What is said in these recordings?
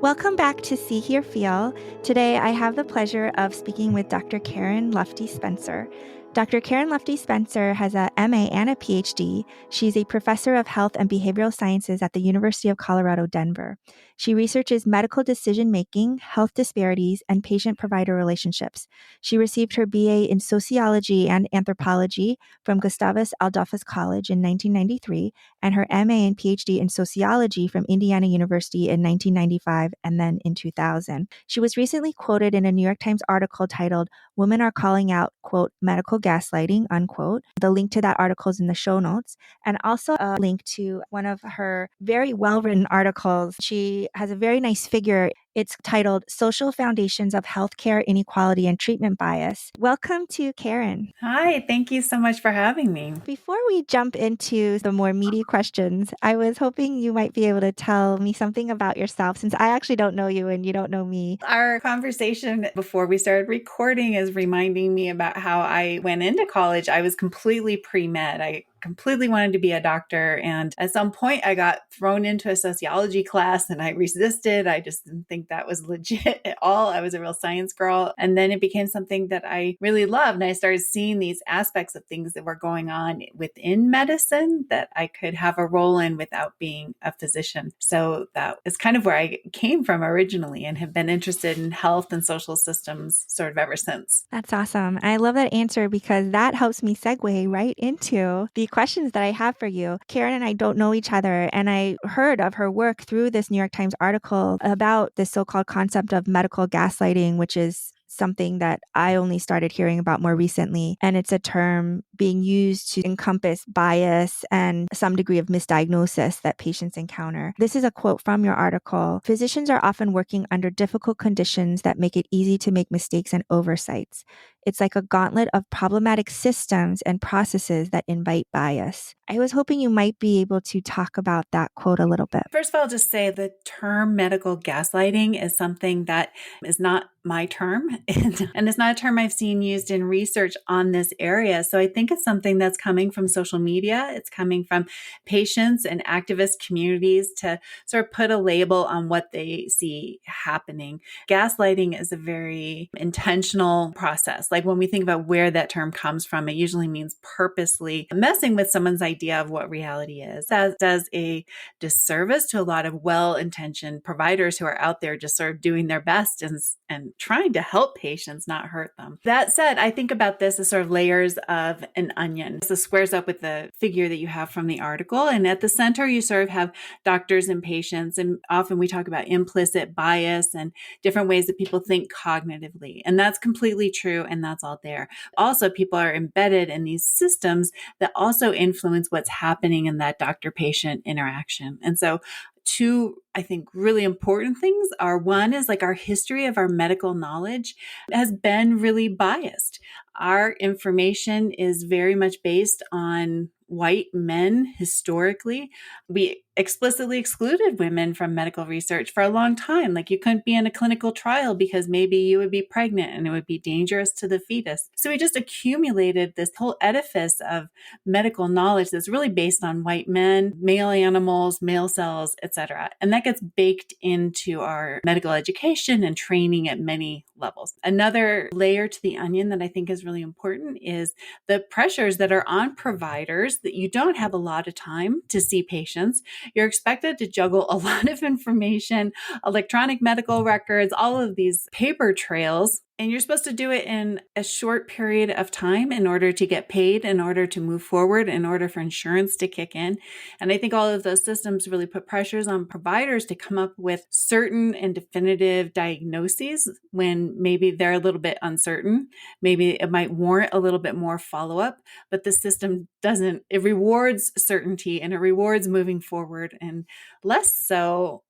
Welcome back to See, Hear, Feel. Today, I have the pleasure of speaking with Dr. Karen Lufty-Spencer. Dr. Karen Lufty-Spencer has a MA and a PhD. She's a professor of health and behavioral sciences at the University of Colorado, Denver. She researches medical decision-making, health disparities, and patient-provider relationships. She received her BA in sociology and anthropology from Gustavus Adolphus College in 1993 and her MA and PhD in sociology from Indiana University in 1995 and then in 2000. She was recently quoted in a New York Times article titled, "Women Are Calling Out, quote, medical gaslighting," unquote. The link to that article is in the show notes, and also a link to one of her very well-written articles. She has a very nice figure. It's titled Social Foundations of Healthcare Inequality and Treatment Bias. Welcome to Karen. Hi, thank you so much for having me. Before we jump into the more meaty questions, I was hoping you might be able to tell me something about yourself, since I actually don't know you and you don't know me. Our conversation before we started recording is reminding me about how I went into college. I was completely pre-med. I completely wanted to be a doctor. And at some point, I got thrown into a sociology class and I resisted. I just didn't think that was legit at all. I was a real science girl. And then it became something that I really loved. And I started seeing these aspects of things that were going on within medicine that I could have a role in without being a physician. So that is kind of where I came from originally and have been interested in health and social systems sort of ever since. That's awesome. I love that answer because that helps me segue right into the questions that I have for you. Karen and I don't know each other, and I heard of her work through this New York Times article about this so-called concept of medical gaslighting, which is something that I only started hearing about more recently. And it's a term being used to encompass bias and some degree of misdiagnosis that patients encounter. This is a quote from your article. "Physicians are often working under difficult conditions that make it easy to make mistakes and oversights. It's like a gauntlet of problematic systems and processes that invite bias." I was hoping you might be able to talk about that quote a little bit. First of all, I'll just say the term medical gaslighting is something that is not my term, and it's not a term I've seen used in research on this area. So I think it's something that's coming from social media. It's coming from patients and activist communities to sort of put a label on what they see happening. Gaslighting is a very intentional process. Like when we think about where that term comes from, it usually means purposely messing with someone's idea of what reality is. That does a disservice to a lot of well-intentioned providers who are out there just sort of doing their best and trying to help patients, not hurt them. That said, I think about this as sort of layers of an onion. This squares up with the figure that you have from the article. And at the center, you sort of have doctors and patients. And often we talk about implicit bias and different ways that people think cognitively. And that's completely true. And that's all there. Also, people are embedded in these systems that also influence what's happening in that doctor-patient interaction. And so two, I think, really important things are, one is like our history of our medical knowledge has been really biased. Our information is very much based on white men historically. We explicitly excluded women from medical research for a long time. Like you couldn't be in a clinical trial because maybe you would be pregnant and it would be dangerous to the fetus. So we just accumulated this whole edifice of medical knowledge that's really based on white men, male animals, male cells, etc. And that gets baked into our medical education and training at many levels. Another layer to the onion that I think is really important is the pressures that are on providers that you don't have a lot of time to see patients. You're expected to juggle a lot of information, electronic medical records, all of these paper trails. And you're supposed to do it in a short period of time in order to get paid, in order to move forward, in order for insurance to kick in. And I think all of those systems really put pressures on providers to come up with certain and definitive diagnoses when maybe they're a little bit uncertain. Maybe it might warrant a little bit more follow-up, but the system doesn't. It rewards certainty and it rewards moving forward and less so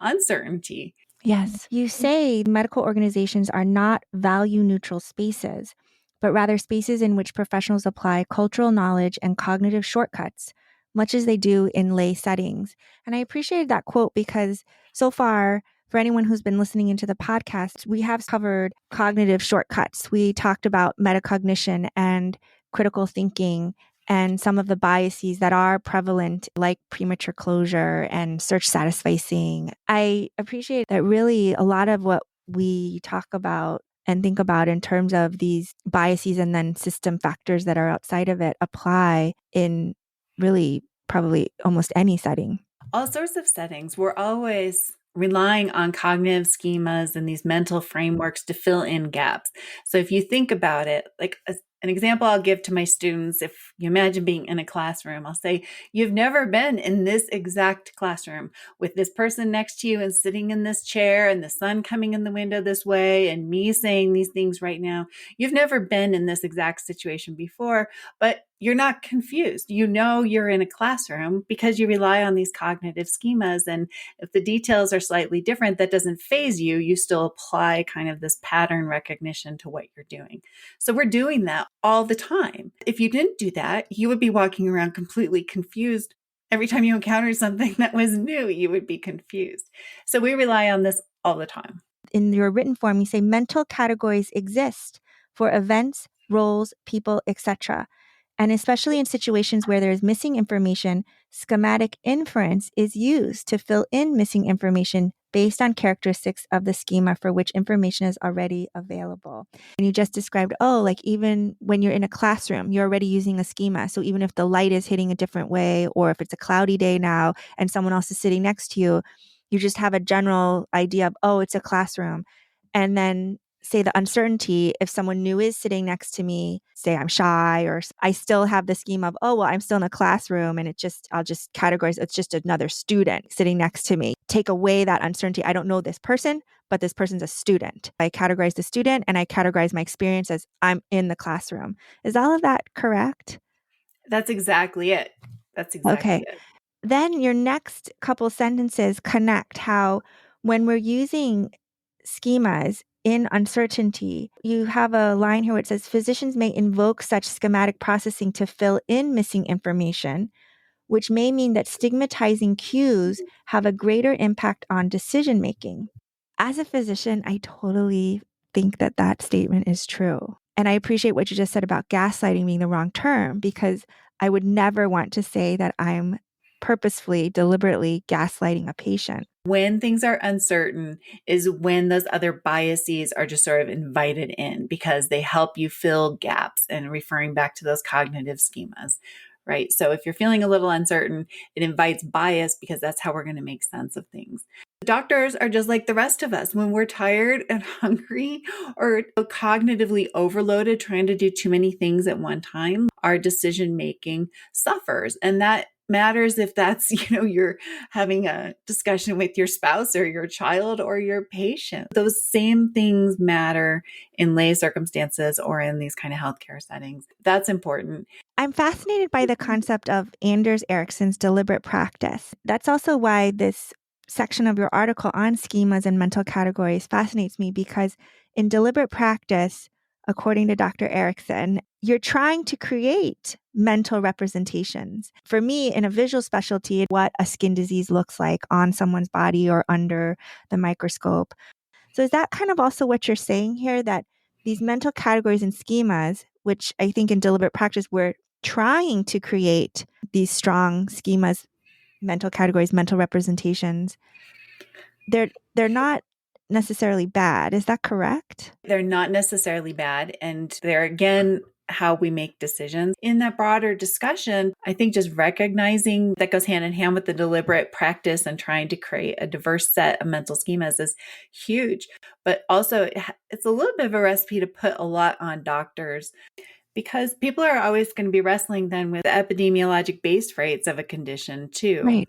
uncertainty. Yes. You say medical organizations are not value neutral spaces, but rather spaces in which professionals apply cultural knowledge and cognitive shortcuts, much as they do in lay settings. And I appreciated that quote because so far, for anyone who's been listening into the podcast, we have covered cognitive shortcuts. We talked about metacognition and critical thinking and some of the biases that are prevalent, like premature closure and search satisficing. I appreciate that really a lot of what we talk about and think about in terms of these biases and then system factors that are outside of it apply in really probably almost any setting. All sorts of settings. We're always relying on cognitive schemas and these mental frameworks to fill in gaps. So if you think about it, like an example I'll give to my students, if you imagine being in a classroom, I'll say, you've never been in this exact classroom with this person next to you and sitting in this chair and the sun coming in the window this way and me saying these things right now. You've never been in this exact situation before, but you're not confused. You know you're in a classroom because you rely on these cognitive schemas. And if the details are slightly different, that doesn't faze you. You still apply kind of this pattern recognition to what you're doing. So we're doing that all the time. If you didn't do that, you would be walking around completely confused. Every time you encounter something that was new, you would be confused. So we rely on this all the time. In your written form, you say mental categories exist for events, roles, people, etc. And especially in situations where there is missing information, schematic inference is used to fill in missing information based on characteristics of the schema for which information is already available. And you just described, like even when you're in a classroom, you're already using a schema. So even if the light is hitting a different way, or if it's a cloudy day now and someone else is sitting next to you, you just have a general idea of, it's a classroom. And then say the uncertainty, if someone new is sitting next to me, say I'm shy, or I still have the scheme of, I'm still in a classroom and I'll just categorize, it's just another student sitting next to me. Take away that uncertainty. I don't know this person, but this person's a student. I categorize the student and I categorize my experience as I'm in the classroom. Is all of that correct? That's exactly it. That's exactly Okay. it. Then your next couple sentences connect how when we're using schemas in uncertainty, you have a line here where it says physicians may invoke such schematic processing to fill in missing information, which may mean that stigmatizing cues have a greater impact on decision making. As a physician, I totally think that that statement is true. And I appreciate what you just said about gaslighting being the wrong term, because I would never want to say that I'm purposefully, deliberately gaslighting a patient. When things are uncertain is when those other biases are just sort of invited in because they help you fill gaps, and referring back to those cognitive schemas, right? So if you're feeling a little uncertain, it invites bias because that's how we're going to make sense of things. Doctors are just like the rest of us. When we're tired and hungry or cognitively overloaded, trying to do too many things at one time, our decision making suffers. And that matters if that's, you're having a discussion with your spouse or your child or your patient. Those same things matter in lay circumstances or in these kind of healthcare settings. That's important. I'm fascinated by the concept of Anders Ericsson's deliberate practice. That's also why this section of your article on schemas and mental categories fascinates me, because in deliberate practice, according to Dr. Ericsson, you're trying to create mental representations. For me, in a visual specialty, what a skin disease looks like on someone's body or under the microscope. So is that kind of also what you're saying here, that these mental categories and schemas, which I think in deliberate practice, we're trying to create these strong schemas, mental categories, mental representations, they're not necessarily bad. Is that correct? They're not necessarily bad. And they're, again, how we make decisions. In that broader discussion, I think just recognizing that goes hand in hand with the deliberate practice and trying to create a diverse set of mental schemas is huge. But also, it's a little bit of a recipe to put a lot on doctors, because people are always going to be wrestling then with the epidemiologic base rates of a condition too.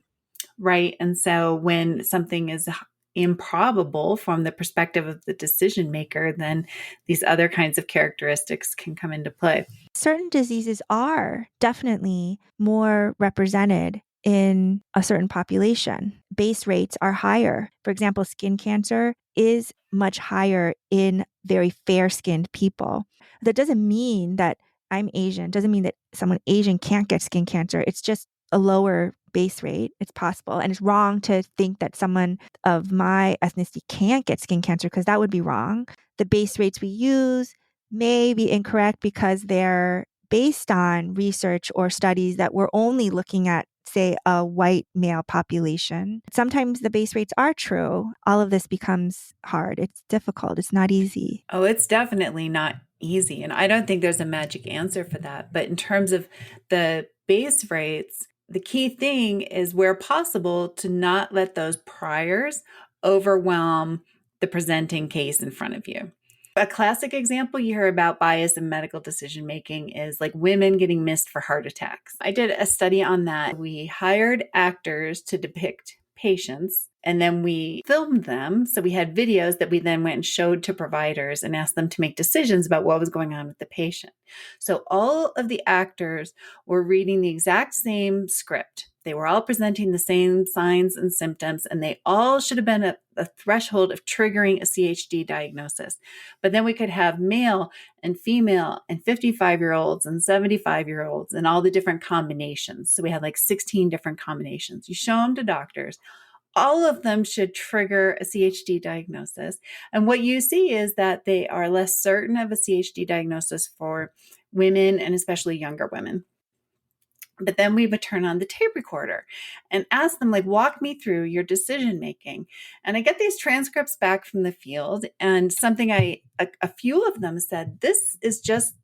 Right. And so when something is improbable from the perspective of the decision maker, then these other kinds of characteristics can come into play. Certain diseases are definitely more represented in a certain population. Base rates are higher. For example, skin cancer is much higher in very fair-skinned people. That doesn't mean that I'm Asian, doesn't mean that someone Asian can't get skin cancer. It's just a lower base rate. It's possible. And it's wrong to think that someone of my ethnicity can't get skin cancer, because that would be wrong. The base rates we use may be incorrect because they're based on research or studies that were only looking at, say, a white male population. Sometimes the base rates are true. All of this becomes hard. It's difficult. It's not easy. Oh, it's definitely not easy. And I don't think there's a magic answer for that. But in terms of the base rates, the key thing is where possible to not let those priors overwhelm the presenting case in front of you. A classic example you hear about bias in medical decision making is like women getting missed for heart attacks. I did a study on that. We hired actors to depict patients and then we filmed them. So we had videos that we then went and showed to providers and asked them to make decisions about what was going on with the patient. So all of the actors were reading the exact same script. They were all presenting the same signs and symptoms, and they all should have been at a threshold of triggering a CHD diagnosis. But then we could have male and female and 55-year-olds and 75-year-olds and all the different combinations. So we had like 16 different combinations. You show them to doctors. All of them should trigger a CHD diagnosis. And what you see is that they are less certain of a CHD diagnosis for women and especially younger women. But then we would turn on the tape recorder and ask them, like, walk me through your decision making. And I get these transcripts back from the field, and a few of them said, this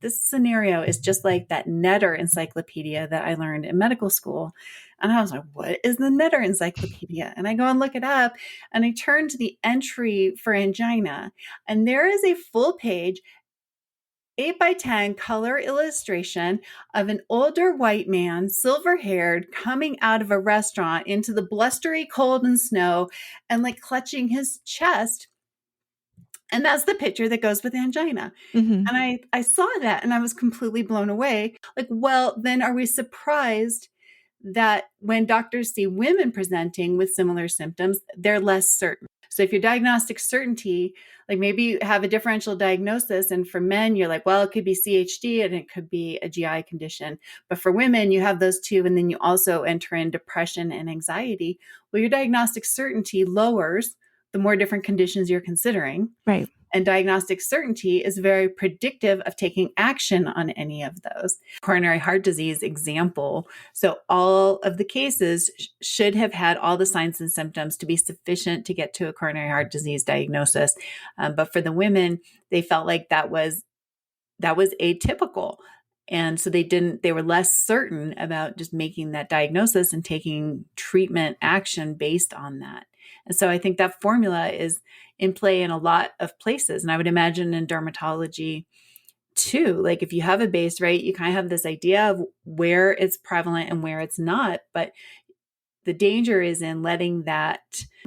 scenario is just like that Netter encyclopedia that I learned in medical school. And I was like, what is the Netter encyclopedia? And I go and look it up, and I turn to the entry for angina, and there is a full page 8x10 color illustration of an older white man, silver haired, coming out of a restaurant into the blustery cold and snow and like clutching his chest. And that's the picture that goes with angina. Mm-hmm. And I saw that and I was completely blown away. Like, well, then are we surprised that when doctors see women presenting with similar symptoms, they're less certain? So if your diagnostic certainty, like maybe you have a differential diagnosis, and for men, you're like, well, it could be CHD and it could be a GI condition. But for women, you have those two, and then you also enter in depression and anxiety. Well, your diagnostic certainty lowers the more different conditions you're considering. Right. And diagnostic certainty is very predictive of taking action on any of those. Coronary heart disease example. So all of the cases should have had all the signs and symptoms to be sufficient to get to a coronary heart disease diagnosis. But for the women, they felt like that was atypical. And so they were less certain about just making that diagnosis and taking treatment action based on that. And so I think that formula is in play in a lot of places. And I would imagine in dermatology too, like if you have a base rate, you kind of have this idea of where it's prevalent and where it's not. But the danger is in letting that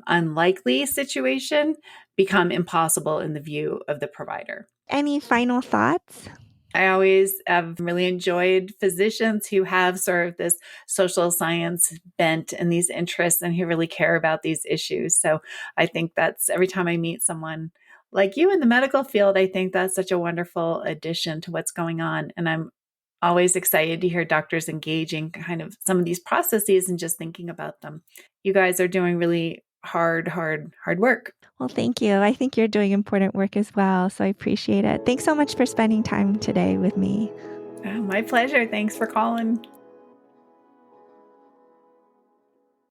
unlikely situation become impossible in the view of the provider. Any final thoughts? I always have really enjoyed physicians who have sort of this social science bent and these interests and who really care about these issues. So I think that's every time I meet someone like you in the medical field, I think that's such a wonderful addition to what's going on. And I'm always excited to hear doctors engaging kind of some of these processes and just thinking about them. You guys are doing really hard work. Well, thank you. I think you're doing important work as well, so I appreciate it. Thanks so much for spending time today with me. Oh, my pleasure. Thanks for calling.